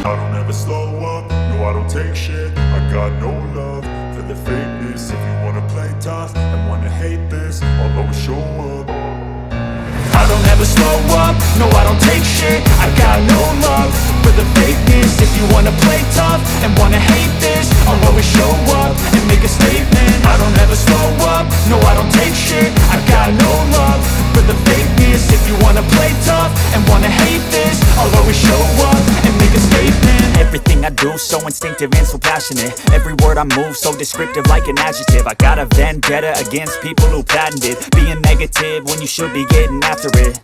I don't ever slow up, no I don't take shit. I got no love for the fakeness. If you wanna play tough and wanna hate this, I'll always show up. I don't ever slow up, no I don't take shit. I got no love for the fakeness. If you wanna play tough and wanna hate this, I'll always show up and make a statement. I don't ever slow up, no I don't take shit. I got no love for the fakeness. If you wanna play tough and wanna hate this, I'll always show up and make a statement. Everything I do so instinctive and so passionate. Every word I move so descriptive like an adjective. I got a vendetta against people who patented being negative when you should be getting after it.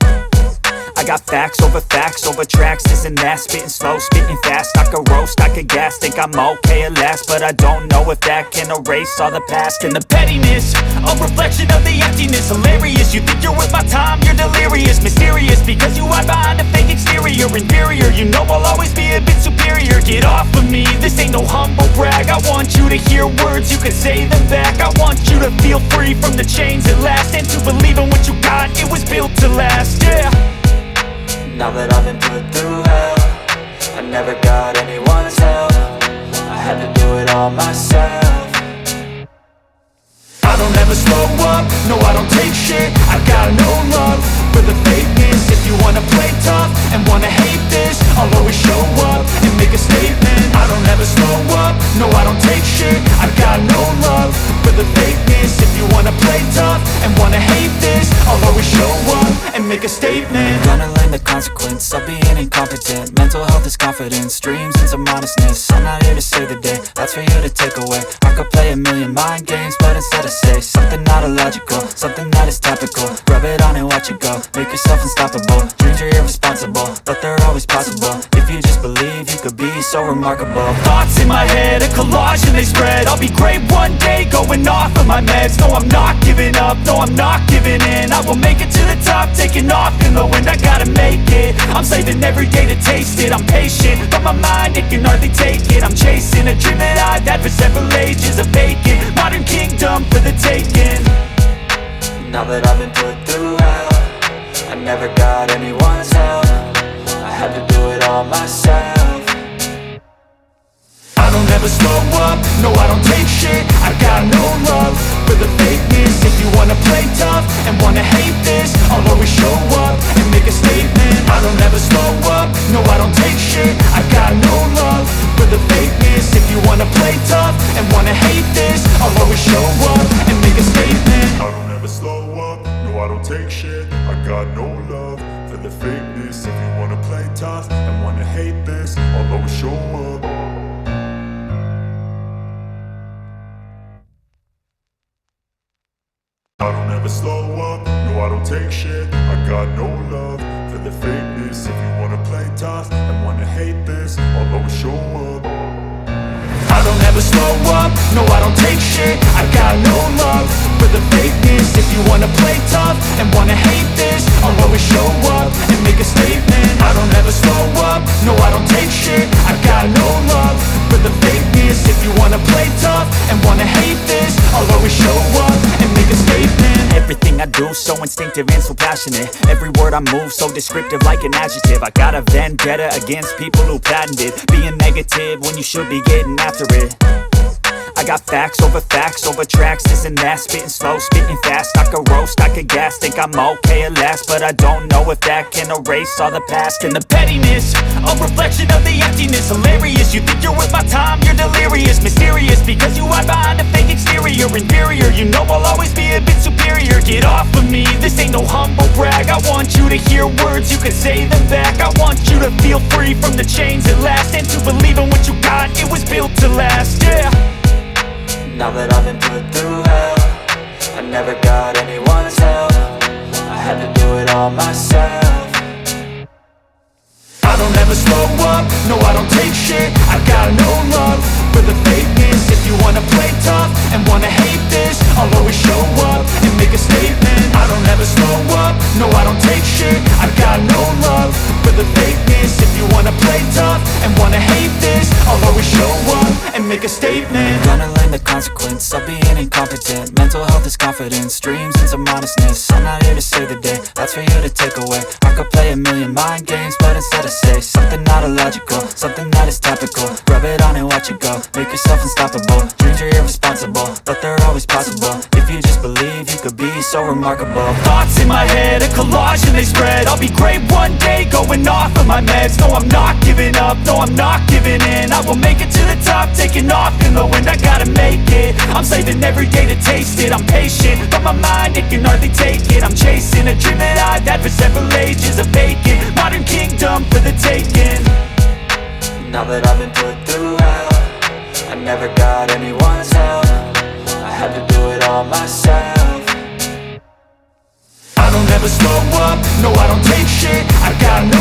I got facts over tracks, this and that. Spitting slow, spitting fast. I could roast, I could gas. Think I'm okay at last, but I don't know if that can erase all the past. And the pettiness, a reflection of the emptiness. Hilarious, you think you're worth my time, you're delirious. Mysterious, because you hide behind a fake exterior. Inferior, you know I'll always be a bit superior. Get off of me, this ain't no humble brag. I want you to hear words, you can say them back. I want you to feel free from the chains at last, and to believe in what you got, it was built to last, yeah. Now that I've been put through hell, I never got anyone's help. I had to do it all myself. I don't ever slow up, no I don't take shit. I got no love for the fakeness. If you wanna play tough and wanna hate this, I'll always show up and make a statement. I don't ever slow up, no I don't take shit. I got no love for the fakeness. If you wanna play tough and wanna hate this, I'll always show up and make a statement. Gonna learn the consequence of being incompetent. Mental health is confidence, dreams and some modestness. I'm not here to save the day, that's for you to take away. I could play a million mind games, but instead I say something not illogical, something that is topical. Rub it on and watch it go, make yourself unstoppable. Dreams are irresponsible, but they're always possible. If you just believe, you could be so remarkable. Thoughts in my head, a collage and they spread. I'll be great one day, going off of my meds. No, I'm not giving up, no, I'm not giving in. I will make it to the top, taking off in the wind. I gotta make it, I'm saving every day to taste it. I'm patient, but my mind, it can hardly take it. I'm chasing a dream that I've had for several ages. A vacant, modern kingdom for the taking. Now that I've been put through hell, I never got anyone's help. I had to do it all myself. I don't ever slow up, no I don't take shit. I got no love for the fakeness. If you wanna play tough and wanna hate this, I'll always show up and make a statement. I don't ever slow up, no I don't take shit. I got no love for the fakeness. If you wanna play tough and wanna hate this, I'll always show up and make a statement. I don't ever slow up, no I don't take shit. I got no love for the fakeness. If you wanna play tough and wanna hate this, I'll always show up. I don't ever slow up, no I don't take shit. I got no love for the fakeness. If you wanna play tough and wanna hate this, I'll always show up. I don't ever slow up, no I don't take shit. I got no love for the fakeness. If you wanna play tough and wanna hate this, I'll always show up and make a statement. I don't ever slow up, no I don't take shit. I got no love for the fakeness. If you wanna play tough and wanna hate this, I'll always show up and make a statement. Everything I do so instinctive and so passionate. Every word I move so descriptive like an adjective. I got a vendetta against people who patented being negative when you should be getting after it. I got facts over tracks, this and that. Spitting slow, spitting fast. I could roast, I could gas. Think I'm okay at last, but I don't know if that can erase all the past. And the pettiness, a reflection of the emptiness. Hilarious, you think you're worth my time, you're delirious. Mysterious, because you hide behind a fake exterior. Inferior, you know I'll always be a bit superior. Get off of me, this ain't no humble brag. I want you to hear words, you can say them back. I want you to feel free from the chains at last, and to believe in what you got, it was built to last, yeah. Now that I've been put through hell, I never got anyone's help. I had to do it all myself. I don't ever never slow up, no I don't take shit. I got no love for the fakeness. If you wanna play tough and wanna hate this, I'll always show up and make a statement. I don't ever slow up, no I don't take shit. I got no love for the fakeness. If you wanna play tough and wanna hate this, I'll always show up and make a statement. Gonna learn the consequence of being incompetent. Mental health is confidence, dreams into modestness. I'm not here to save the day, that's for you to take away. I could play a million mind games, but instead I say something not illogical, something that is topical. Rub it on and watch it go, make yourself unstoppable. Dreams are irresponsible, but they're always possible. If you just believe, you could be so remarkable. Thoughts in my head, a collage and they spread. I'll be great one day, going off of my meds. No, I'm not giving up, no, I'm not giving in. I will make it to the top, taking off in the wind. I gotta make it, I'm saving every day to taste it. I'm patient, but my mind, it can hardly take it. I'm chasing a dream that I've had for several ages. A vacant, modern kingdom for the taking. Now that I've been put through hell, I never got anyone's help. I had to do it all myself. I don't ever slow up, no I don't take shit. I got no